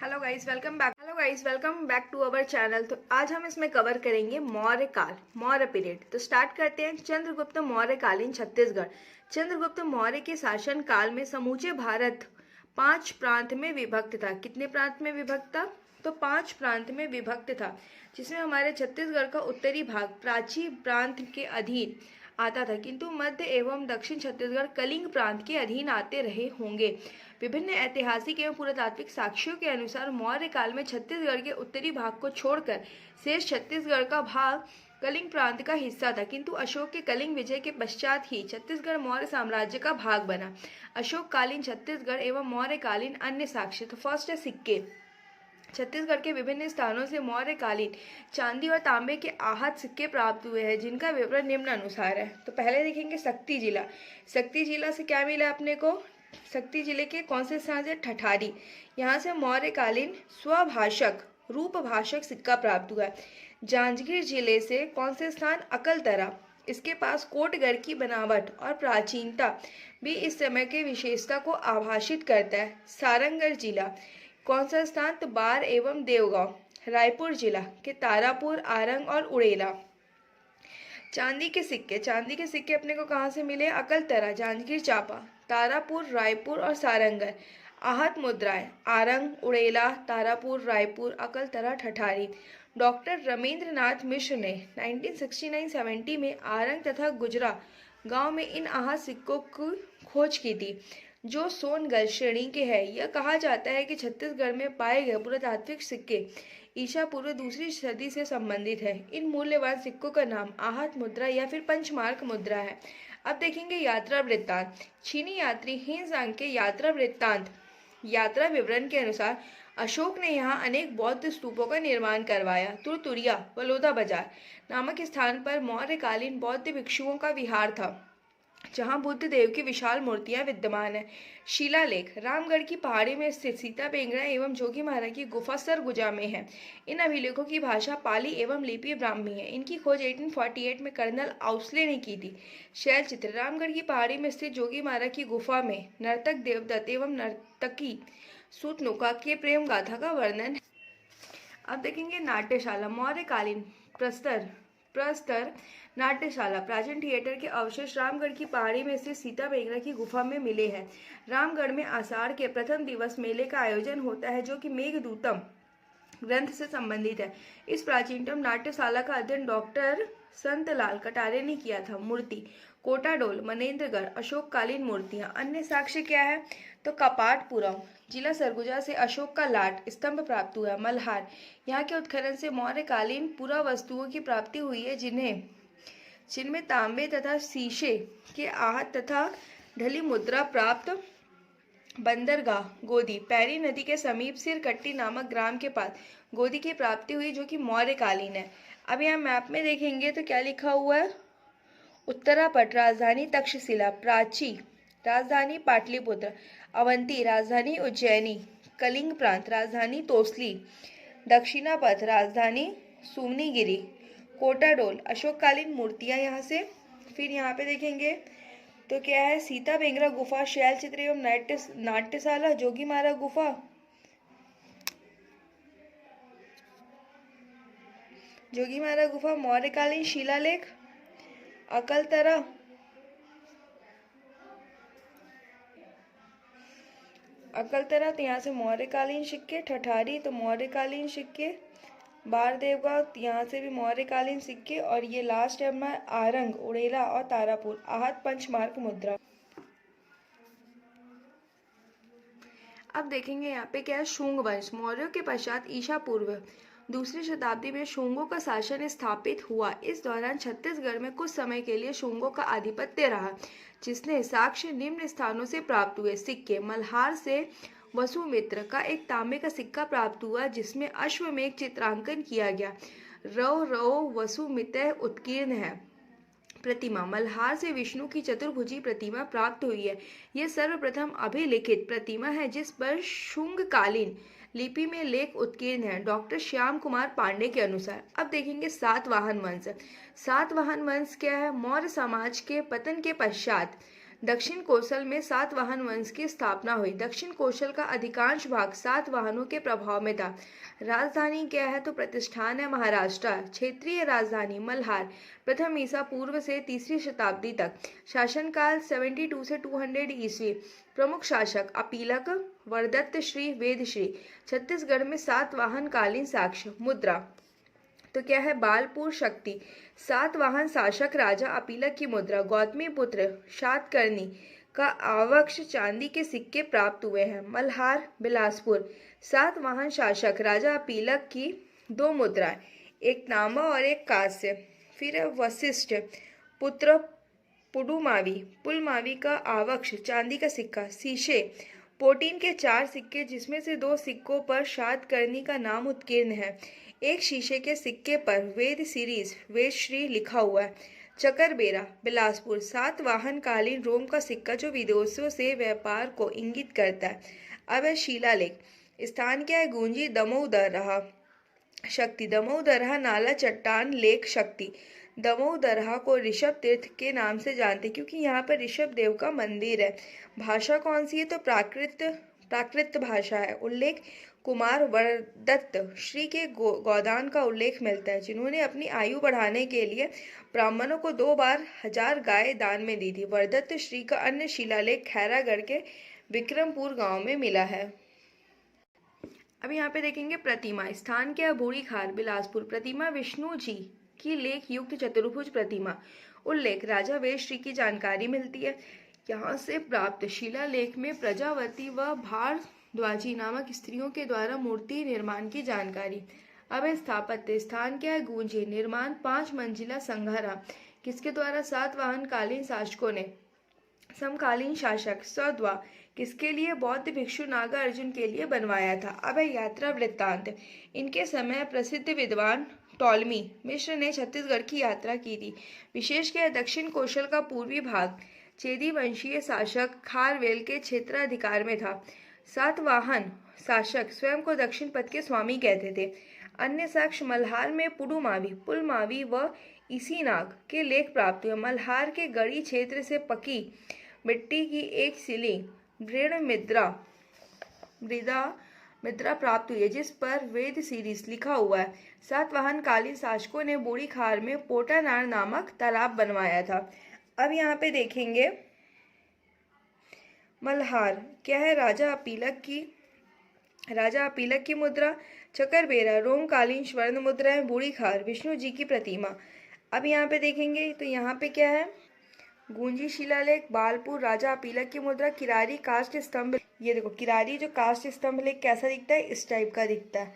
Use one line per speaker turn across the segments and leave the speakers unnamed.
Welcome back to our channel. तो आज हम इसमें कवर करेंगे मौर्य काल, मौर्य पीरियड। तो स्टार्ट करते हैं। चंद्रगुप्त मौर्य कालीन छत्तीसगढ़। चंद्रगुप्त मौर्य के शासन काल में समूचे भारत 5 प्रांत में विभक्त था। कितने प्रांत में विभक्त था? तो 5 प्रांत में विभक्त था, जिसमें हमारे छत्तीसगढ़ का उत्तरी भाग प्राची प्रांत के अधीन आता था, किंतु मध्य एवं दक्षिण छत्तीसगढ़ कलिंग प्रांत के अधीन आते रहे होंगे। विभिन्न ऐतिहासिक एवं पुरातात्विक साक्ष्यों के अनुसार मौर्य काल में छत्तीसगढ़ के उत्तरी भाग को छोड़कर शेष छत्तीसगढ़ का भाग कलिंग प्रांत का हिस्सा था, किंतु अशोक के कलिंग विजय के पश्चात ही छत्तीसगढ़ मौर्य साम्राज्य का भाग बना। अशोक कालीन छत्तीसगढ़ एवं मौर्य कालीन अन्य साक्ष्य। तो फर्स्ट है सिक्के। छत्तीसगढ़ के विभिन्न स्थानों से मौर्य कालीन चांदी और तांबे के आहत सिक्के प्राप्त हुए हैं, जिनका विवरण निम्न अनुसार है। तो पहले देखेंगे शक्ति जिला। शक्ति जिला से क्या मिला अपने को? शक्ति जिले के कौन से स्थान से? ठठारी। यहाँ से मौर्य कालीन स्वभाषक रूपभाषक सिक्का प्राप्त हुआ है। जांजगीर जिले से कौन से स्थान? अकलतरा। इसके पास कोटगढ़ की बनावट और प्राचीनता भी इस समय के विशेषता को आभाषित करता है। सारंगढ़ जिला कौन सा स्थान? तो बार एवं देवगांव। रायपुर जिला के तारापुर, आरंग और उड़ेला। चांदी के सिक्के। चांदी के सिक्के अपने को कहाँ से मिले? अकलतरा, जांजगीर चांपा, तारापुर, रायपुर और सारंगढ़। आहत मुद्राएं आरंग, उड़ेला, तारापुर, रायपुर, अकलतरा, ठठारी। डॉक्टर रमेंद्रनाथ मिश्र ने 1969-70 में आरंग तथा गुजरा गांव में इन आहत सिक्कों की खोज की थी, जो सोनगढ़ श्रेणी के हैं। यह कहा जाता है कि छत्तीसगढ़ में पाए गए पुरातात्विक सिक्के ईसा पूर्व 2री सदी से संबंधित है। इन मूल्यवान सिक्कों का नाम आहत मुद्रा या फिर पंचमार्क मुद्रा है। अब देखेंगे यात्रा वृत्तांत। चीनी यात्री हिनजांग के यात्रा वृत्तांत यात्रा विवरण के अनुसार अशोक ने यहाँ अनेक बौद्ध स्तूपों का निर्माण करवाया। तुरतुरिया बलौदा बाजार नामक स्थान पर मौर्यकालीन बौद्ध भिक्षुओं का विहार था, जहां बुद्ध देव की विशाल मूर्तियां विद्यमान है। शिलालेख रामगढ़ की पहाड़ी में स्थित सीता बेंगड़ा एवं जोगी महाराज की गुफा सरगुजा में है। इन अभिलेखों की भाषा पाली एवं लिपि ब्राह्मी है। इनकी खोज 1848 में कर्नल आउसले ने की थी। शैल चित्र रामगढ़ की पहाड़ी में स्थित जोगी महाराज की गुफा में नर्तक देवदत्त एवं नर्तकी सूतनुका के प्रेम गाथा का वर्णन है। अब देखेंगे नाट्यशाला। मौर्यकालीन प्रस्तर नाट्यशाला प्राचीन थिएटर के अवशेष रामगढ़ की पहाड़ी में स्थित सीता बेंगरा की गुफा में मिले हैं। रामगढ़ में आषाढ़ के प्रथम दिवस मेले का आयोजन होता है, जो कि मेघदूतम ग्रंथ से संबंधित है। इस प्राचीनतम नाट्यशाला का अध्ययन डॉक्टर संतलाल कटारे ने किया था। मूर्ति कोटाडोल, मनेन्द्रगढ़ अशोककालीन मूर्तियां। अन्य साक्ष्य क्या है? तो कपाटपुरम जिला सरगुजा से अशोक का लाट स्तंभ प्राप्त हुआ। मल्हार यहाँ के उत्खनन से मौर्यकालीन पुरा वस्तुओं की प्राप्ति हुई है, जिनमें तांबे तथा शीशे के आहत तथा ढली मुद्रा प्राप्त। बंदरगाह गोदी पैरी नदी के समीप सिरकट्टी नामक ग्राम के पास गोदी की प्राप्ति हुई, जो कि मौर्यकालीन है। अब यहाँ मैप में देखेंगे तो क्या लिखा हुआ है? उत्तरापट राजधानी तक्षशिला, प्राची राजधानी पाटलिपुत्र, अवंती राजधानी उज्जैनी, कलिंग प्रांत राजधानी तोसली, दक्षिणापथ राजधानी सुमनीगिरी, कोटाडोल अशोककालीन मूर्तियां यहाँ से। फिर यहाँ पे देखेंगे तो क्या है? सीता बेंगरा गुफा, शैल चित्र एवं नाट्यशाला, जोगी महाराज गुफा, मौर्यकालीन शिलालेख, अकलतरा, तो यहाँ से मौर्यकालीन सिक्के। ठठारी तो मौर्यकालीन सिक्के। बार देवगांव यहाँ से भी मौर्यकालीन सिक्के। और ये लास्ट है हमारा आरंग, उड़ेला और तारापुर आहत पंचमार्क मुद्रा। अब देखेंगे यहाँ पे क्या है? शुंग वंश। मौर्यों के पश्चात ईसा पूर्व 2री शताब्दी में शुंगों का शासन स्थापित हुआ। इस दौरान छत्तीसगढ़ में कुछ समय के लिए शुंगों का आधिपत्य रहा, जिसने साक्ष्य निम्न स्थानों से प्राप्त हुए। सिक्के मल्हार से वसुमित्र का एक तांबे का सिक्का प्राप्त हुआ, जिसमें अश्वमेघ चित्रांकन किया गया। रव रव वसुमित्र उत्कीर्ण है। प्रतिमा मल्हार से विष्णु की चतुर्भुजी प्रतिमा प्राप्त हुई है। यह सर्वप्रथम अभिलिखित प्रतिमा है, जिस पर शुंगकालीन लिपि में लेख उत्कीर्ण है, डॉक्टर श्याम कुमार पांडे के अनुसार। अब देखेंगे सातवाहन वंश। सातवाहन वंश क्या है? मौर्य समाज के पतन के पश्चात दक्षिण कोसल में सातवाहन वंश की स्थापना हुई। दक्षिण कोसल का अधिकांश भाग सातवाहनों के प्रभाव में था। राजधानी क्या है? तो प्रतिष्ठान है महाराष्ट्र। क्षेत्रीय राजधानी मल्हार। प्रथम ईसा पूर्व से तीसरी शताब्दी तक। शासनकाल 72 से 200 ईस्वी। प्रमुख शासक अपीलक, वरदत्त श्री, वेदश्री। छत्तीसगढ़ में सातवाहन कालीन साक्ष्य। मुद्रा तो क्या है? बालपुर शक्ति। सातवाहन शासक राजा अपीलक की मुद्रा। गौतमी पुत्र शातकर्णी का आवक्ष चांदी के सिक्के प्राप्त हुए हैं। मल्हार, बिलासपुर। सातवाहन शासक राजा अपीलक की दो मुद्राएं, एक तांबा और एक कांस्य। फिर वशिष्ठ पुत्र पुडुमावी, पुलमावी का आवक्ष चांदी का सिक्का। शीशे पोटीन के 4 सिक्के, जिसमें से 2 सिक्कों पर शातकर्णी का नाम उत्कीर्ण है। एक शीशे के सिक्के पर वेद सीरीज वेदश्री लिखा हुआ है। चकरबेरा, बिलासपुर। सातवाहन कालीन रोम का सिक्का जो विदेशों से व्यापार को इंगित करता है। अब है शिलालेख। स्थान क्या है? गूंजी, दमोह दरहा। शक्ति दमोह दरहा नाला चट्टान लेक शक्ति। दमोह दरहा को ऋषभ तीर्थ के नाम से जानते क्योंकि यहाँ पर ऋषभ देव का मंदिर है। भाषा कौन सी है? तो प्राकृत भाषा है। उल्लेख कुमार वरदत्त श्री के गोदान का उल्लेख मिलता है, जिन्होंने अपनी आयु बढ़ाने के लिए ब्राह्मणों को 2 बार 1000 गाय दान में दी थी। वरदत्त श्री का अन्य शिलालेख खैरागढ़ के विक्रमपुर गांव में मिला है। अब यहाँ पे देखेंगे प्रतिमा। स्थान क्या है? बूढ़ी खार, बिलासपुर। प्रतिमा विष्णु जी की लेख युक्त चतुर्भुज प्रतिमा। उल्लेख राजा वेदश्री की जानकारी मिलती है। यहाँ से प्राप्त शिलालेख में प्रजावती व भारद्वाजी नामक स्त्रियों के द्वारा मूर्ति निर्माण की जानकारी। अब स्थापत्य। स्थान क्या है? गूंजी। निर्माण 5 मंजिला संघारा, किसके द्वारा? सातवाहन कालीन शासकों ने। समकालीन शासक सद्वा, किसके लिए? बौद्ध भिक्षु नागार्जुन के लिए बनवाया था। अब है यात्रा वृत्तांत। इनके समय प्रसिद्ध विद्वान टॉलमी मिश्र ने छत्तीसगढ़ की यात्रा की थी। विशेष क्या? दक्षिण कोशल का पूर्वी भाग चेदी वंशीय शासक खारवेल के क्षेत्राधिकार में था। सातवाहन शासक स्वयं को दक्षिण पथ के स्वामी कहते थे। अन्य साक्ष्य मल्हार में पुडुमावी, पुलमावी व ईसीनाग के लेख प्राप्त हुए। मल्हार के गढ़ी क्षेत्र से पकी मिट्टी की एक सिली दृढ़ मुद्रा प्राप्त हुई है, जिस पर वेद सीरीज लिखा हुआ है। सातवाहन कालीन शासकों ने बूढ़ी खार में पोटानार नामक तालाब बनवाया था। अब यहाँ पे देखेंगे मल्हार क्या है? राजा अपीलक की मुद्रा। चकरबेरा रोमकालीन स्वर्ण मुद्रा है। बूढ़ी खार विष्णु जी की प्रतिमा। अब यहाँ पे देखेंगे तो यहाँ पे क्या है? गूंजी शिलालेख, बालपुर, राजा अपीलक की मुद्रा, किरारी काष्ठ स्तंभ। ये देखो किरारी जो काष्ठ स्तंभ लेख कैसा दिखता है? इस टाइप का दिखता है।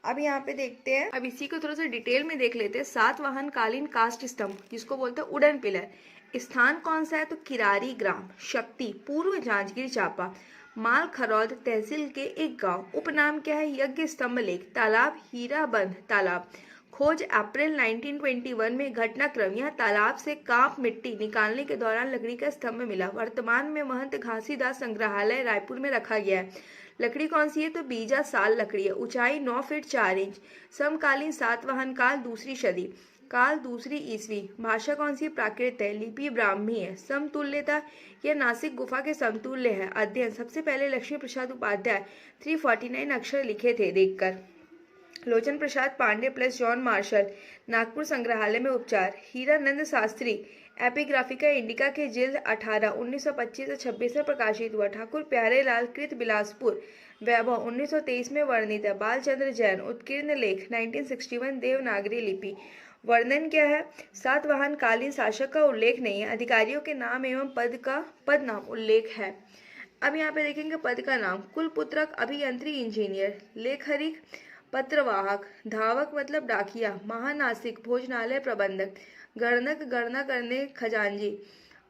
अब यहाँ पे देखते हैं, अब इसी को थोड़ा सा डिटेल में देख लेते हैं। सातवाहन कालीन काष्ठ स्तंभ, जिसको बोलते हैं वुडन पिलर। स्थान कौन सा है? तो किरारी ग्राम। शक्ति पूर्व जांजगीर चांपा, माल खरौद तहसील के एक गांव। उपनाम क्या है? यज्ञ स्तंभ लेख। तालाब हीराबंद तालाब। खोज अप्रैल 1921 में। घटनाक्रम यह तालाब से कांप मिट्टी निकालने के दौरान लकड़ी का स्तंभ मिला। वर्तमान में महंत घासीदास संग्रहालय रायपुर में रखा गया है। लकड़ी कौन सी है? तो बीजा साल लकड़ी है। ऊंचाई 9 फीट 4 इंच। समकालीन सातवाहन काल दूसरी सदी। काल दूसरी ईस्वी। भाषा कौन सी? प्राकृत है। लिपि ब्राह्मी है। समतुल्यता यह नासिक गुफा के समतुल्य है। अध्ययन सबसे पहले लक्ष्मी प्रसाद उपाध्याय 349 अक्षर लिखे थे देखकर। Lochan Prasad Pandey plus John Marshall Nagpur संग्रहालय में उपचार। हीरानंद शास्त्री एपिग्राफिका इंडिका के जिल्द 18 1925 से 26 में प्रकाशित हुआ। ठाकुर प्यारे लाल कृत बिलासपुर वैभव 1923 में वर्णित है। बालचंद्र जैन उत्कीर्ण लेख 1961 देवनागरी लिपि। वर्णन क्या है? सातवाहन कालीन शासक का उल्लेख नहीं है। अधिकारियों के नाम एवं पद नाम उल्लेख है। अब यहाँ पे देखेंगे पद का नाम। कुलपुत्रक अभियंत्री इंजीनियर। लेखरिक पत्रवाहक। धावक मतलब डाकिया। महानासिक भोजनालय प्रबंधक। गणक गणना करने खजांजी।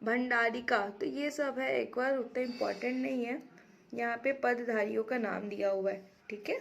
भंडारिका तो ये सब है, एक बार उतना इम्पोर्टेंट नहीं है। यहाँ पे पदधारियों का नाम दिया हुआ है। ठीक है।